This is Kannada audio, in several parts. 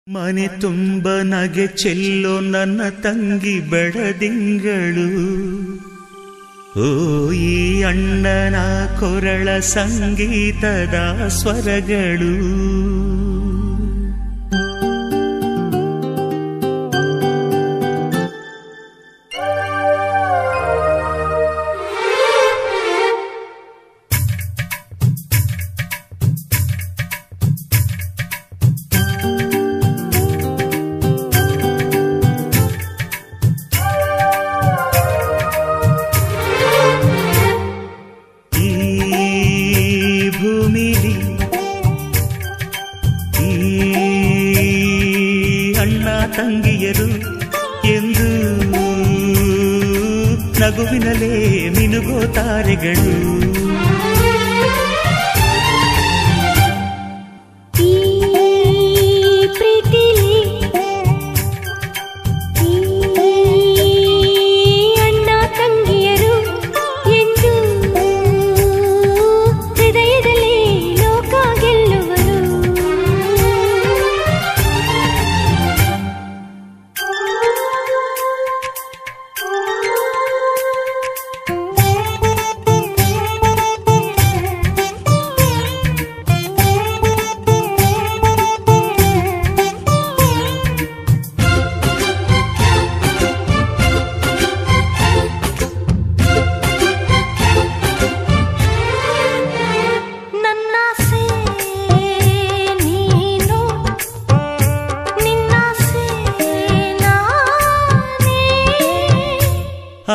ಮನೆ ತುಂಬ ನಗೆ ಚೆಲ್ಲೋ ನನ್ನ ತಂಗಿ ಬೆಳದಿಂಗಳು, ಓ ಈ ಅಣ್ಣನ ಕೊರಳ ಸಂಗೀತದ ಸ್ವರಗಳು. ತಂಗಿಯರು ಎಂದು ನಗುವಿನಲೇ ಮಿನುಗೋ ತಾರೆಗಳು. ಈ ಪ್ರೀತಿಲಿ ಅಣ್ಣ ತಂಗಿಯರು ಎಂದು ಹೃದಯದಲ್ಲಿ ಲೋಕ ಗೆಲ್ಲುವರು.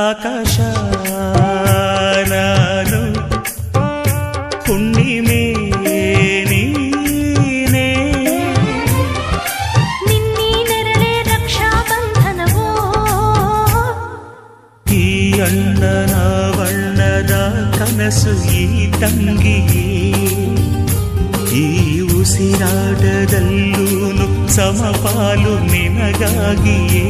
ಆಕಾಶ ನಾನು ಹುಣ್ಣಿಮೆ ನೀನೇ, ನಿನ್ನೀ ನೆರಳೆ ರಕ್ಷಾ ಬಂಧನವೋ. ಈ ಅಣ್ಣನ ಬಣ್ಣದ ಕನಸು ಈ ತಂಗಿಯೇ, ಈ ಉಸಿರಾಟದಲ್ಲೂನು ಸಮಪಾಲು ನಿನಗಾಗಿಯೇ.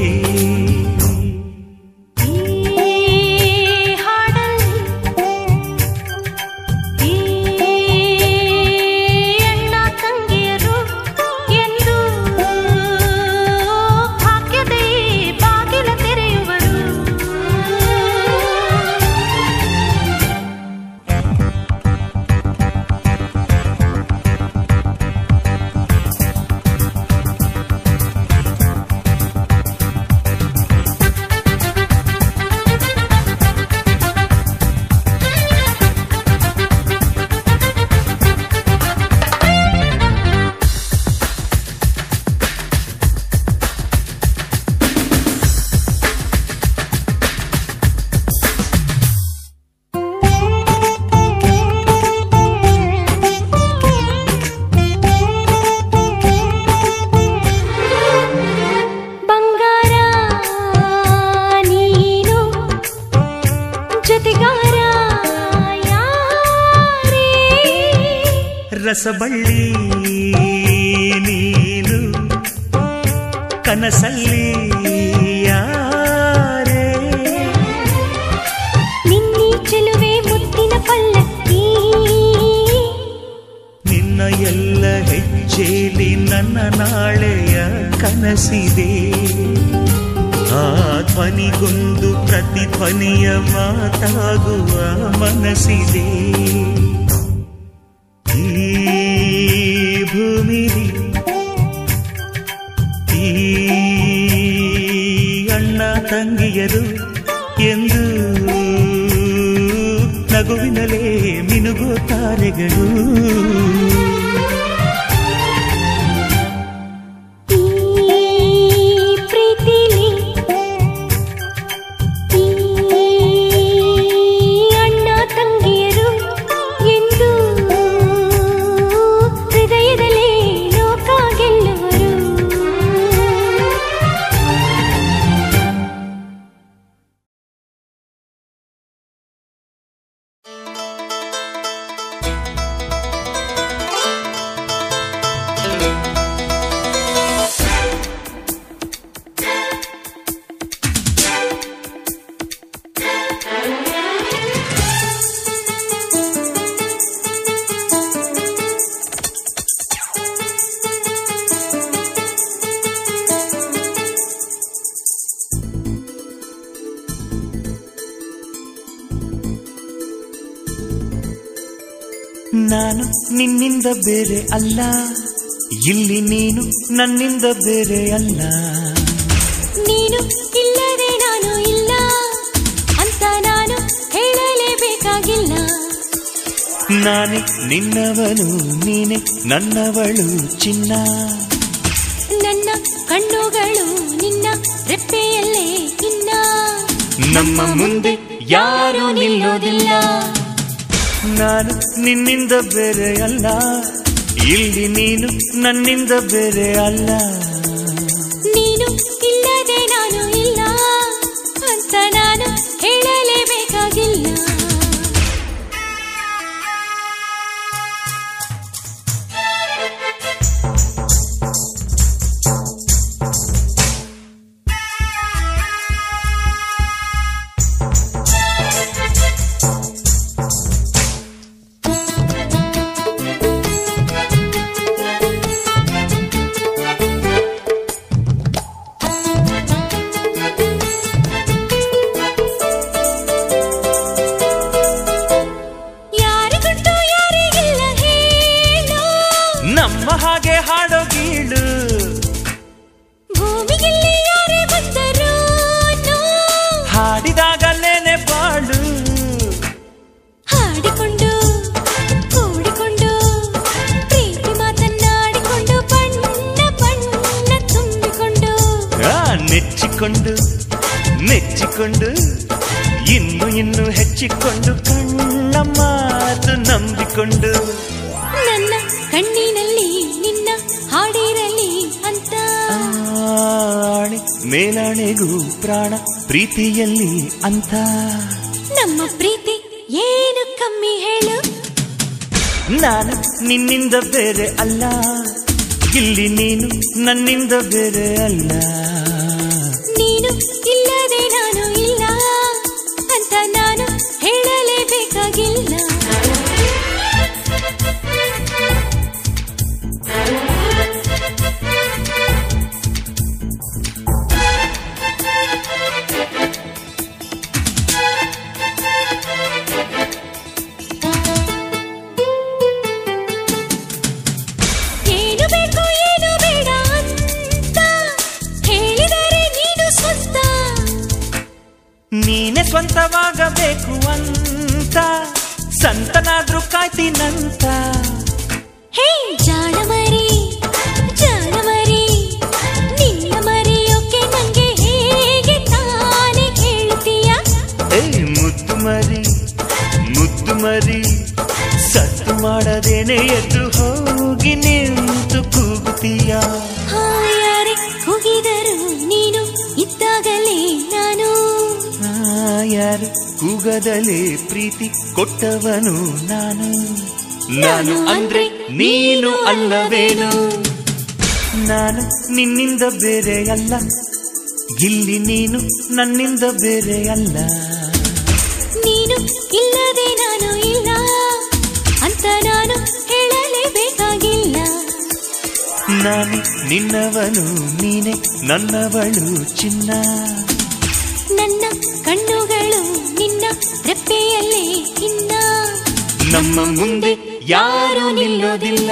ರಸಬಳ್ಳಿ ನೀನು ಕನಸಲ್ಲಿ ಯಾರೇ, ನಿನ್ನಿ ಚೆಲುವೆ ಮುತ್ತಿನ ಪಲ್ಲಕ್ಕಿ, ನಿನ್ನ ಎಲ್ಲ ಹೆಜ್ಜೆಲಿ ನನ್ನ ನಾಳೆಯ ಕನಸಿದೆ. ಆ ಧ್ವನಿಗೊಂದು ಪ್ರತಿಧ್ವನಿಯ ಮಾತಾಗುವ ಮನಸ್ಸಿದೆ. ಈ ಭೂಮಿಲಿ ಈ ಅಣ್ಣ ತಂಗಿಯರು ಎಂದು ನಗುವಿನಲೇ ಮಿನುಗೋ ತಾರೆಗಳು. ನಾನು ನಿನ್ನಿಂದ ಬೇರೆ ಅಲ್ಲ, ಇಲ್ಲಿ ನೀನು ನನ್ನಿಂದ ಬೇರೆ ಅಲ್ಲ. ನೀನು ಇಲ್ಲದೆ ನಾನು ಇಲ್ಲ ಅಂತ ನಾನು ಹೇಳಲೇಬೇಕಾಗಿಲ್ಲ. ನಾನೇ ನಿನ್ನವನು, ನೀನೆ ನನ್ನವಳು ಚಿನ್ನ. ನನ್ನ ಕಣ್ಣುಗಳು ನಿನ್ನ ರೆಪ್ಪೆಯಲ್ಲೇ ಇನ್ನ. ನಮ್ಮ ಮುಂದೆ ಯಾರು ನಿಲ್ಲೋದಿಲ್ಲ. ನಾನು ನಿನ್ನಿಂದ ಬೇರೆ ಅಲ್ಲ, ಇಲ್ಲಿ ನೀನು ನನ್ನಿಂದ ಬೇರೆ ಅಲ್ಲ. ನೀನು ಇಲ್ಲದೆ ನಾನು ಇಲ್ಲ ಅಂತ ನಾನು ಹೇಳಲೇಬೇಕಾಗಿಲ್ಲ. ನಮ್ಮ ಹಾಗೆ ಹಾಡೋ ಗೀಳು ಭೂಮಿಯಲ್ಲಿ ಯಾರೇ ಬಂದರು ಹಾಡಿದಾಗಲೇನೆ ಬಾಳು. ಹಾಡಿಕೊಂಡು ಕೂಡಿಕೊಂಡು ಪ್ರೀತಿ ಮಾತನ್ನಾಡಿಕೊಂಡು ಬಣ್ಣ ಬಣ್ಣ ತುಂಬಿಕೊಂಡು ನೆಚ್ಚಿಕೊಂಡು ನೆಚ್ಚಿಕೊಂಡು ಇನ್ನು ಇನ್ನು ಹೆಚ್ಚಿಕೊಂಡು ಕಣ್ಣ ಮಾತು ನಂಬಿಕೊಂಡು ನನ್ನ ಕಣ್ಣಿನಲ್ಲಿ ನಿನ್ನ ಹಾಡಿರಲಿ ಅಂತ. ಆಣೆ ಮೇಲಾಣೆಗೂ ಪ್ರಾಣ ಪ್ರೀತಿಯಲ್ಲಿ ಅಂತ. ನಮ್ಮ ಪ್ರೀತಿ ಏನು ಕಮ್ಮಿ ಹೇಳು. ನಾನು ನಿನ್ನಿಂದ ಬೇರೆ ಅಲ್ಲ, ಇಲ್ಲಿ ನೀನು ನನ್ನಿಂದ ಬೇರೆ ಅಲ್ಲ. ನೀನು ಇಲ್ಲದೆ ನಾನು ಇಲ್ಲ ಅಂತ ನಾನು ಹೇಳಲೇಬೇಕಾಗಿಲ್ಲ. ಏನು ಬೇಕು ಏನು ಬೇಡ ಅಂತ ಹೇಳಿದರೆ ನೀನು ಸ್ವಂತ. ನೀನೆ ಸ್ವಂತವಾಗಬೇಕು ಅಂತ ಸಂತನಾದ್ರೂ ಕಾಯ್ತೀನಂತ. ಹೇ ಜಾಣ ಮರಿ ನಿನ್ನ ಮರೆಯೋಕೆ ನಂಗೆ ಹೇಗೆ ತಾನೇ ಹೇಳ್ತೀಯ. ಮುದ್ದು ಮರಿ ಸತ್ತು ಮಾಡದೇನೆ ಎದ್ದು ಹೋಗಿ ನಿಂತು ಕೂಗುತ್ತೀಯ. ಯಾರೇ ಕೂಗಿದರು ನೀನು ಇದ್ದಾಗಲೇ ನಾನು. ಯಾರು ಕೂಗದಲೇ ಪ್ರೀತಿ ಕೊಟ್ಟವನು ನಾನು. ನಾನು ಅಂದ್ರೆ ನೀನು ಅಲ್ಲವೇನು. ನಾನು ನಿನ್ನಿಂದ ಬೇರೆ ಅಲ್ಲ, ಇಲ್ಲಿ ನೀನು ನನ್ನಿಂದ ಬೇರೆ ಅಲ್ಲ. ನೀನು ಇಲ್ಲದೆ ನಾನು ಇಲ್ಲ ಅಂತ ನಾನು ಹೇಳಲೇಬೇಕಾಗಿಲ್ಲ. ನಾನು ನಿನ್ನವನು, ನೀನೆ ನನ್ನವಳು ಚಿನ್ನ. ನನ್ನ ಕಣ್ಣುಗಳು ನಿನ್ನ ರೆಪ್ಪೆಯಲ್ಲೇ ಇನ್ನ. ನಮ್ಮ ಮುಂದೆ ಯಾರು ನಿಲ್ಲೋದಿಲ್ಲ.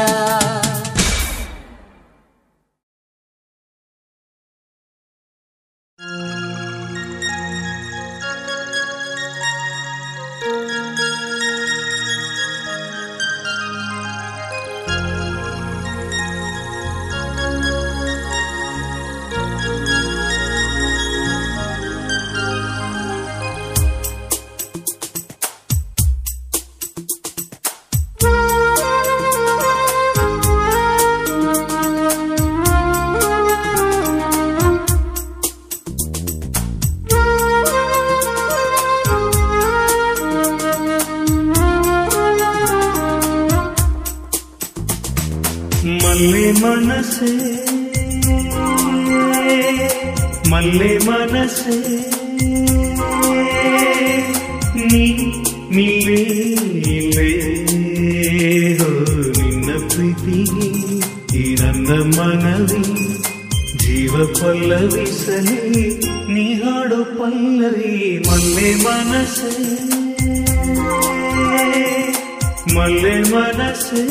ಮಲ್ಲೆ ಮನಸೆ ನೀ ನಿಲ್ಲೇ ನಿನ್ನ ಪ್ರೀತಿಗೆ ಈ ನನ್ನ ಮನವಿ ಜೀವ ಪಲ್ಲವಿಸಲಿ ನೀ ಹಾಡೋ ಪಲ್ಲವಿ. ಮಲ್ಲೆ ಮನಸೆ ಮಲ್ಲೆ ಮನಸ್ಸೇ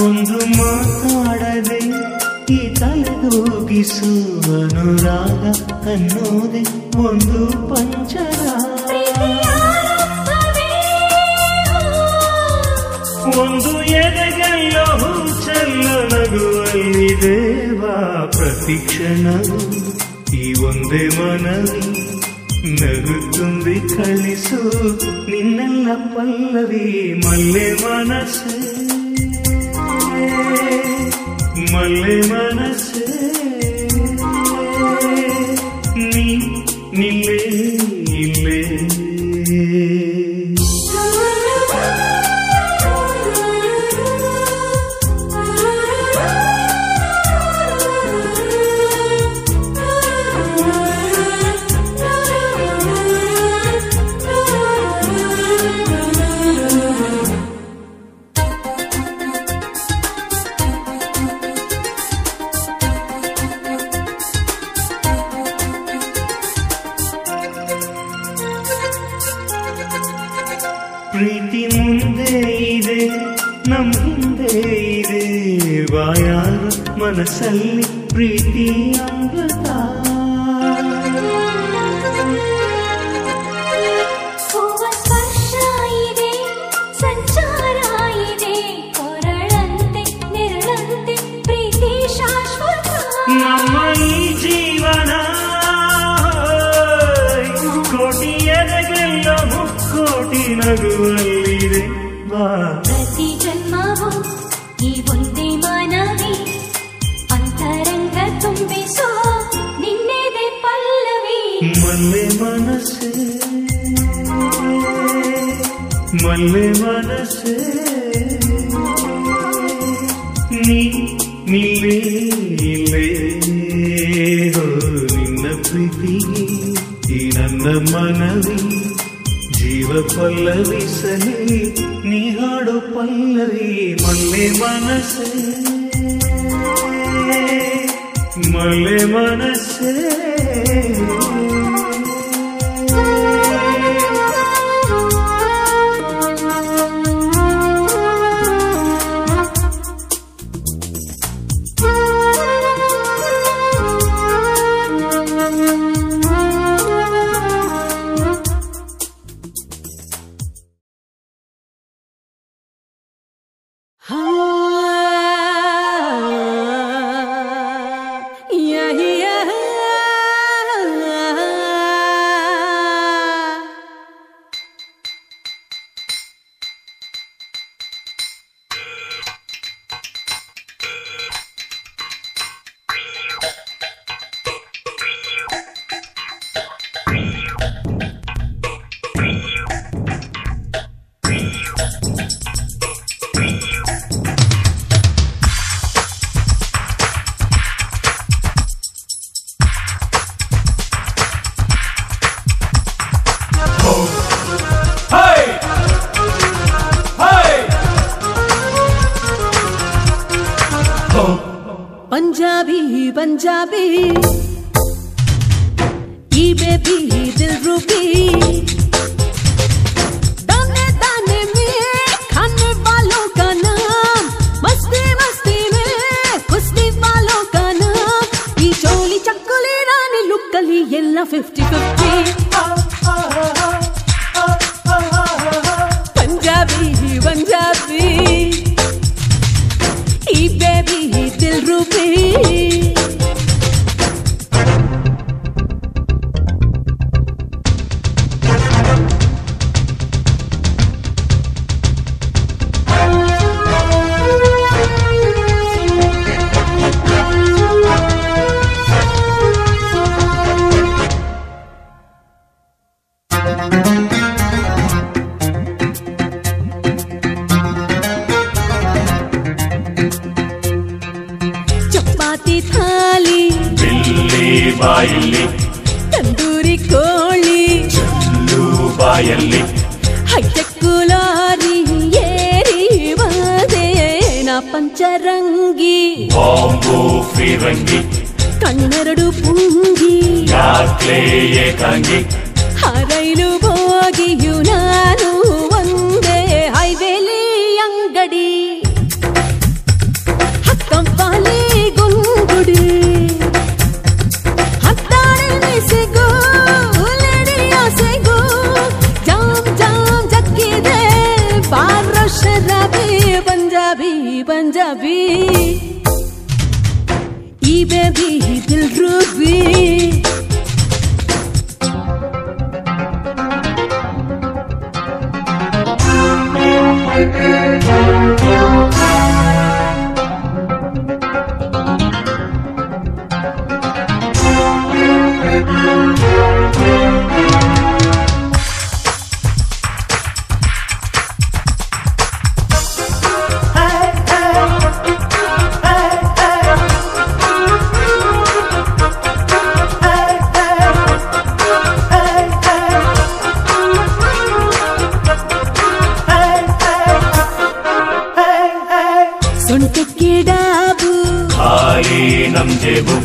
ಒಂದು ಮಾತಾಡದೆ ಈ ತಲೆದೂಗಿಸು ಅನುರಾಗ ಅನ್ನೋದೆ ಒಂದು ಪಂಚರ ಒಂದು ಎದೆಗೆಲ್ಲೋ ಚೆಲ್ಲ ನಗುವಲ್ಲಿದೆ ವಾ ಪ್ರತಿಕ್ಷಣವು ಈ ಒಂದೇ ಮನವಿ ನಗು ತುಂಬಿ ಕಳಿಸು ನಿನ್ನೆಲ್ಲ ಪಲ್ಲವಿ ಮಲ್ಲೆ ಮನಸ್ಸೇ ಮಲ್ಲೆ ಮನಸ್ಸೇ ನೀ ನಿಲ್ಲೇ ಇಲ್ಲೇ ಪ್ರೀತಿ ಮುಂದೆ ಇದೆ ನಮ್ಮ ಹಿಂದೆ ಇದೆ ವಾಯಾರ ಮನಸ್ಸಲ್ಲಿ ಪ್ರೀತಿ ಅಮೃತ ಸ್ಪರ್ಶ ಇದೆ ಸಂಚಾರ ಇದೆ ಕೊರಳಂತೆ ನೆರಳಂತೆ ಪ್ರೀತಿ ಶಾಶ್ವತ ನಮ್ಮ ಈ ಜೀವನ ಕೋಟಿ ಎದೆಗೆಲ್ಲೋ ಕೋಟಿ ನಗುವಲ್ಲಿದೆ ಬಾ ಪ್ರತಿ ಜನ್ಮವು ಈ ಒಂದೇ ಮನವಿ ಅಂತರಂಗ ತುಂಬಿಸೋ ನಿನ್ನೆದೆ ಪಲ್ಲವಿ ಮಲ್ಲೆ ಮನಸ್ಸೇ ಮಲ್ಲೆ ಮನಸ್ಸೇ ನೀ ನಿಲ್ಲೇ ಇಲ್ಲೇ ಹೋ ನಿನ್ನ ಪ್ರೀತಿಗೆ ಈ ನನ್ನ ಮನವಿ ಜೀವ ಪಲ್ಲವಿಸಲಿ ನೀ ಹಾಡು ಪಲ್ಲವಿ ಮಲ್ಲೆ ಮನಸ್ಸೇ ಮಲ್ಲೆ ಮನಸ್ಸೇ पंजाबी पंजाबी ये बेबी दिल रूबी दाने दाने में खाने वालों का नाम मस्ती मस्ती में कुश्ती वालों का नाम ये चोली चक्कली रानी लुक्कली येल्ला 50-50 पंजाबी पंजाबी ये बेबी दिल रूबी ಚಪಾತಿ ಥಾಲಿ ಬಿಲ್ಲಿ ಬಾಯಲ್ಲಿ ತಂದೂರಿ ಕೋಳಿ ಚೆಲ್ಲು ಬಾಯಲ್ಲಿ ಹೈಟೆಕ್ ಲಾರಿ ಏರಿ ಬಂದೆ ನಾ ಪಂಚರಂಗಿ ಬಾಂಬು ಫಿರಂಗಿ ಕಣ್ಣೆರಡು ಪುಂಗಿ ಯಾಕ್ಲೇ ಏಕಾಂಗಿ ರೈಲು ಬೋಗಿಯು ನಾನು ಒಂದೇ ಹೈವೇಲಿ ಅಂಗಡಿ ಹತ್ತಂಪಾಲಿ ಗುಂಗುಡಿ ಹತ್ತಾಳೆ ಮೆಸೆಗೋ ಲೇಡಿಯಾಸೆಗೋ ಜಾಮ್ ಜಾಮ್ ಜಕ್ಕಿದೆ ಬಾರೋ ಶರಾಬಿ ಪಂಜಾಬಿ ಪಂಜಾಬಿ ಈ ಬೇಬಿ ದಿಲ್ ರೂಬಿ ನಮ್ಜೇಬು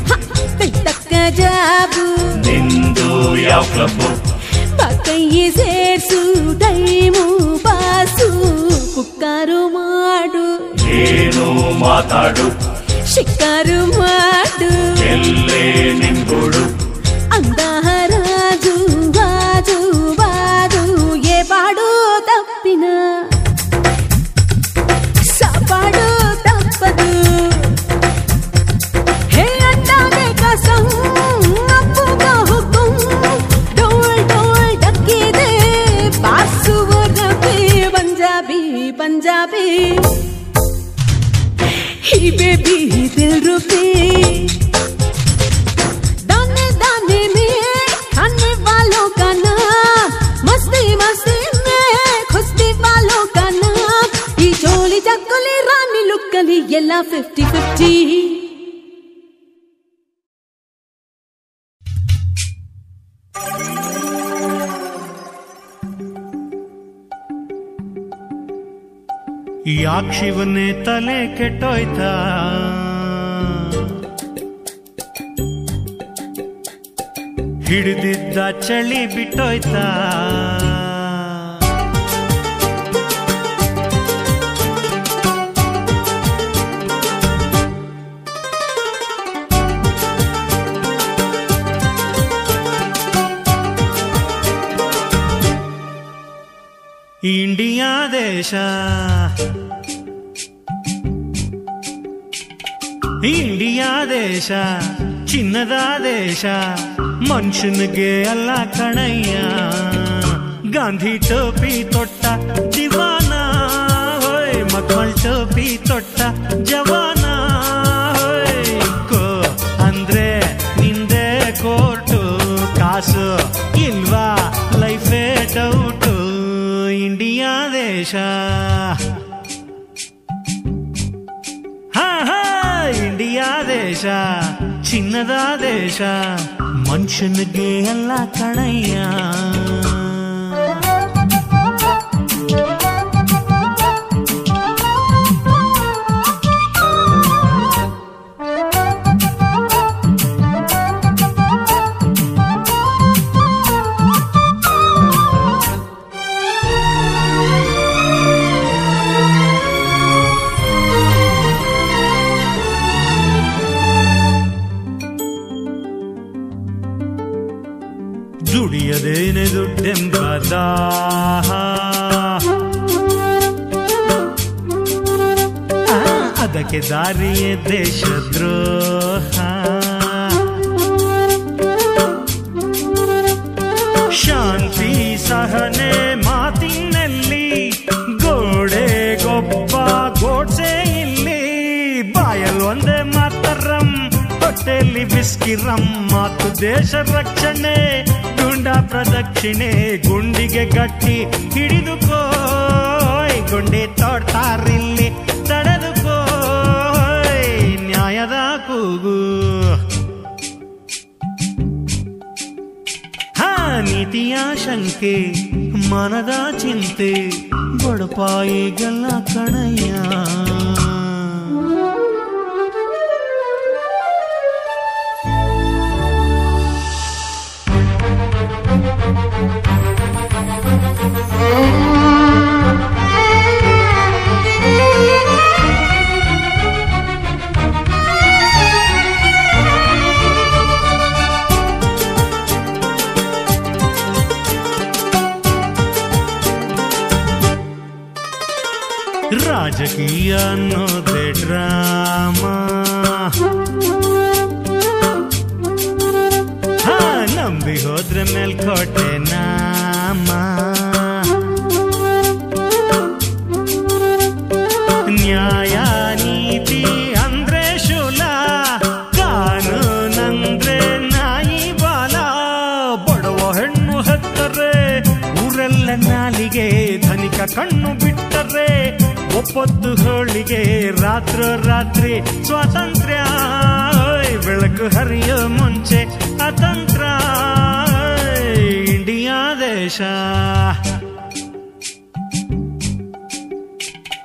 ತಕ್ಕ ಜಾಬು ನಿಂದು ಯಾವ ಕ್ಲಬ್ಬು ಕೈಯಿ ಸೇರ್ಸು ಟೈಮು ಬಾಸು ಪುಕ್ಕಾರು ಮಾಡು ಏನು ಮಾತಾಡು ಶಿಕ್ಕಾರು ಮಾಡು ಎಲ್ಲೇ ನಿಂಗೂಡು ಅಂದಹರಾಜು ಬಾಜು ಬಾದು ಏ ಬಾಡು ತಪ್ಪಿನ ಸಾಪಾಡು ತಪ್ಪದು पंजाबी ही बेबी दिल रुपी दाने दाने में खाने वालों का नाम मस्ती मस्ती में खुश्ती वालों का नाम ये चोली चक्कली रानी लुक्कली येला 50-50 ಯಾಕ್ ಶಿವನೇ ತಲೆ ಕೆಟ್ಟೋಯ್ತಾ ಹಿಡಿದಿದ್ದ ಚಳಿ ಬಿಟ್ಟೋಯ್ತಾ ಇಂಡಿಯಾ ದೇಶ ಇಂಡಿಯಾ ದೇಶ ಚಿನ್ನದ ದೇಶ ಮನುಷ್ಯನಿಗೆ ಅಲ್ಲ ಕಣಯ್ಯ ಗಾಂಧಿ ಟೋಪಿ ತೊಟ್ಟ ದಿವಾನ ಹೋಯ್ ಮಕ್ಕಳ ಟೋಪಿ ತೊಟ್ಟ ಜವಾನ ಹೋಯ್ ಕೋ ಅಂದ್ರೆ ನಿಂದೆ ಕೋರ್ಟು ಕಾಸು ಇಲ್ವಾ ಲೈಫೇ ಡೌಟು ಇಂಡಿಯಾ ದೇಶ ಇಂಡಿಯಾ ದೇಶ ಚಿನ್ನದ ದೇಶ ಮನುಷ್ಯನಿಗೆ ಎಲ್ಲ ಕಣಯ್ಯ ದುಡಿಯದೇನೆ ದುಡ್ಡೆಂಬದ ಅದಕ್ಕೆ ದಾರಿಯೇ ದೇಶದ್ರೋಹ ಶಾಂತಿ ಸಹನೆ ಮಾತಿನಲ್ಲಿ ಗೋಡೆಗೊಬ್ಬ ಗೋಡ್ಸೆ ಇಲ್ಲಿ ಬಾಯಲ್ ಒಂದೇ ಮಾತರಂ ಹೊಟ್ಟೆಯಲ್ಲಿ ಬಿಸ್ಕಿ ರಮ್ ಮಾತು ದೇಶ ರಕ್ಷಣೆ ಗುಂಡ ಪ್ರದಕ್ಷಿಣೆ ಗುಂಡಿಗೆ ಗಟ್ಟಿ ಹಿಡಿದುಕೋ ಗುಂಡಿ ತೋಡ್ತಾರಿಲ್ಲಿ ತಡೆದುಕೋ ನ್ಯಾಯದ ಕೂಗು ನೀತಿಯ ಶಂಕೆ ಮನದ ಚಿಂತೆ ಬಡಪಾಯಿಗಲ್ಲ ಕಣಯ್ಯ ರಾಜಕೀಯ ಅನ್ನೋದೇ ಡ್ರಾಮಾ ನಂಬಿ ಹೋದ್ರೆ ಮೇಲ್ಕೋಟೆ ನಾಮ ನ್ಯಾಯ ನೀತಿ ಅಂದ್ರೆ ಶೂಲ ಕಾನೂನಂದ್ರೆ ನಾಯಿ ಬಾಲ ಬಡವ ಹೆಣ್ಣು ಹೆತ್ತರೆ ಊರೆಲ್ಲ ನಾಲಿಗೆ ಧನಿಕ ಕಣ್ಣು ಬಿಟ್ಟರೆ ಒಪ್ಪತ್ತು ಹೋಳಿಗೆ ರಾತ್ರಿ ಸ್ವಾತಂತ್ರ್ಯ ಬೆಳಕು ಹರಿಯೋ ಮುಂಚೆ ಅತಂತ್ರ ಇಂಡಿಯಾ ದೇಶ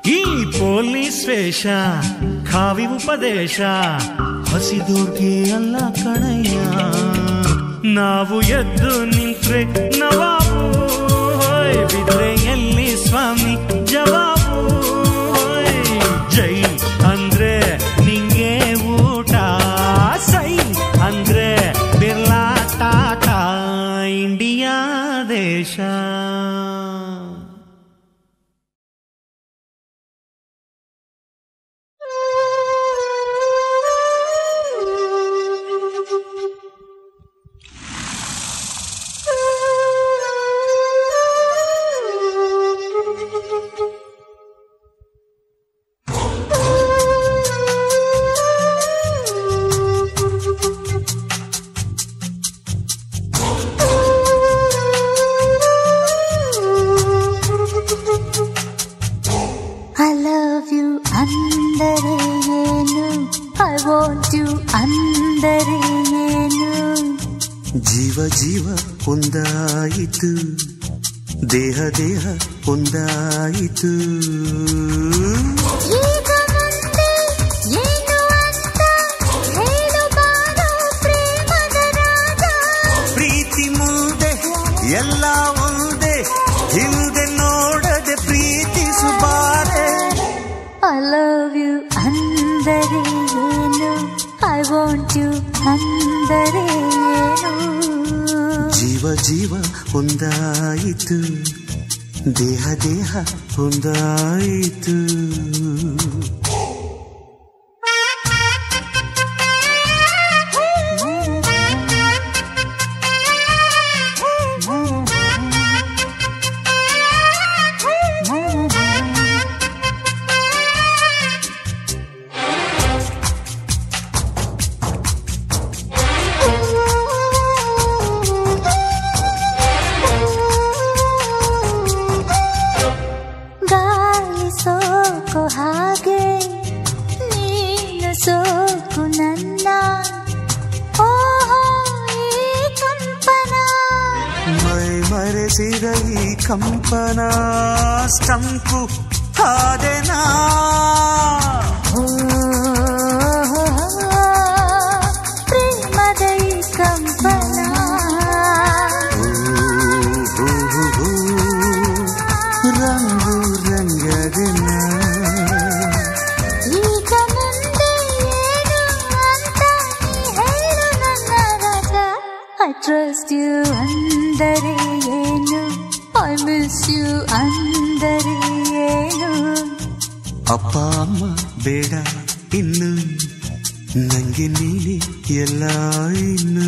ಈ ಪೊಲೀಸ್ ವೇಷ ಖಾವಿ ಉಪದೇಶ ಹಸಿದೋರ್ಗೆ ಅಲ್ಲ ಕಣಯ್ಯ ನಾವು ಎದ್ದು ನಿಂತ್ರೆ ನವಾಬು ಬಿದ್ರೆ ಎಲ್ಲಿ ಸ್ವಾಮಿ ಜವಾಬು ಜೈ ಅಂದ್ರೆ ನಿಂಗೆ ಊಟ ಸೈ ಅಂದ್ರೆ ಬಿರ್ಲಾ ಟಾಟಾ ಇಂಡಿಯಾ ದೇಶ ಜೀವ ಒಂದಾಯಿತು ದೇಹ ಒಂದಾಯಿತು ಪ್ರೀತಿ ಮುಂದೆ ಎಲ್ಲ ಒಂದೇ ಹಿಂದೆ ನೋಡದೆ ಪ್ರೀತಿಸುಬಾರೆ I love you ಅಂದರೆ ಏನು I want you ಅಂದರೆ ಏನು ಜೀವ ಒಂದಾಯಿತು ದೇಹ ಒಂದಾಯಿತು ಈ ಕಂಪನ ಸ್ಟಂಪು ಹಾದೆನಾ ಪ್ರೇಮದ ಈ ಕಂಪನ ರಂಗು ರಂಗದೆನ ಈಗ ಮುಂದೆ ಏನು ಅಂತ ಹೇಳು ನನ್ನ ರಾಜ I trust you ಅಂದರೆ ಏನು I miss you ಅಂದರೆ ಏನು ಅಪ್ಪ ಅಮ್ಮ ಬೇಡ ಇನ್ನು ನಂಗೆ ನೀನೆ ಎಲ್ಲ ಇನ್ನು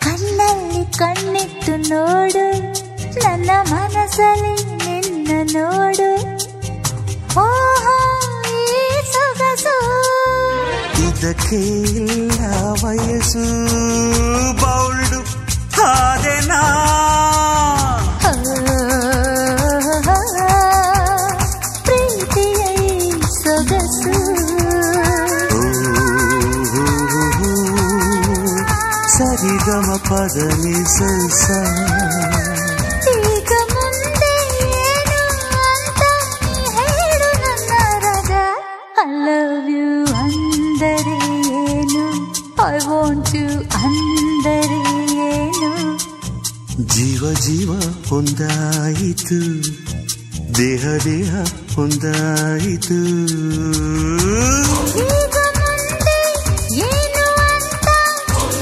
ಕಣ್ಣಲ್ಲಿ ಕಣ್ಣಿಟ್ಟು ನೋಡು, ನನ್ನ ಮನಸ್ಸಲ್ಲಿ ನಿನ್ನ ನೋಡು. ಓಹೋ ಈ ಸೊಗಸು, ಇದಕ್ಕೆ ಇಲ್ಲ ವಯಸ್ಸು. ಬೌಲ್ಡು ಆದೆನಾ ಪ್ರೀತಿಯ ಸೊಗಸು. ಸರಿಗಮ ಪದನಿ ಸಸ. ಈಗ ಮುಂದೆ ಏನು ಅಂತ ಹೇಳು ನನ್ನ ರಾಜ. I love you ಅಂದರೆ ಏನು, I want you ಅಂದರೆ ಏನು. ಜೀವ ಜೀವ ಒಂದಾಯಿತು, ದೇಹ ದೇಹ ಒಂದಾಯಿತು. ಈಗ ಮುಂದೆ ಏನು ಅಂತ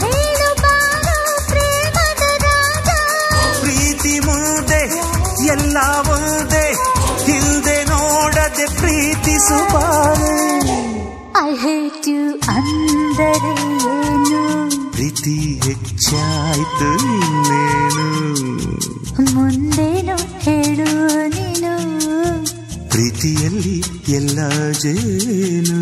ಹೇಳು ಬಾರೋ ಪ್ರೇಮದ ರಾಜ. ಪ್ರೀತಿ ಮುಂದೆ ಎಲ್ಲ ಒಂದೇ, ಹಿಂದೆ ನೋಡದೆ ಪ್ರೀತಿಸುಬಾರೆ. I hate you ಅಂದರೆ ಏನು, ಪ್ರೀತಿ ಹೆಚ್ಚಾಯ್ತು ಇನ್ನೇನು. ಮುಂದೇನು ಹೇಳು ನೀನು. ಪ್ರೀತಿಯಲ್ಲಿ ಎಲ್ಲ ಜೇನು.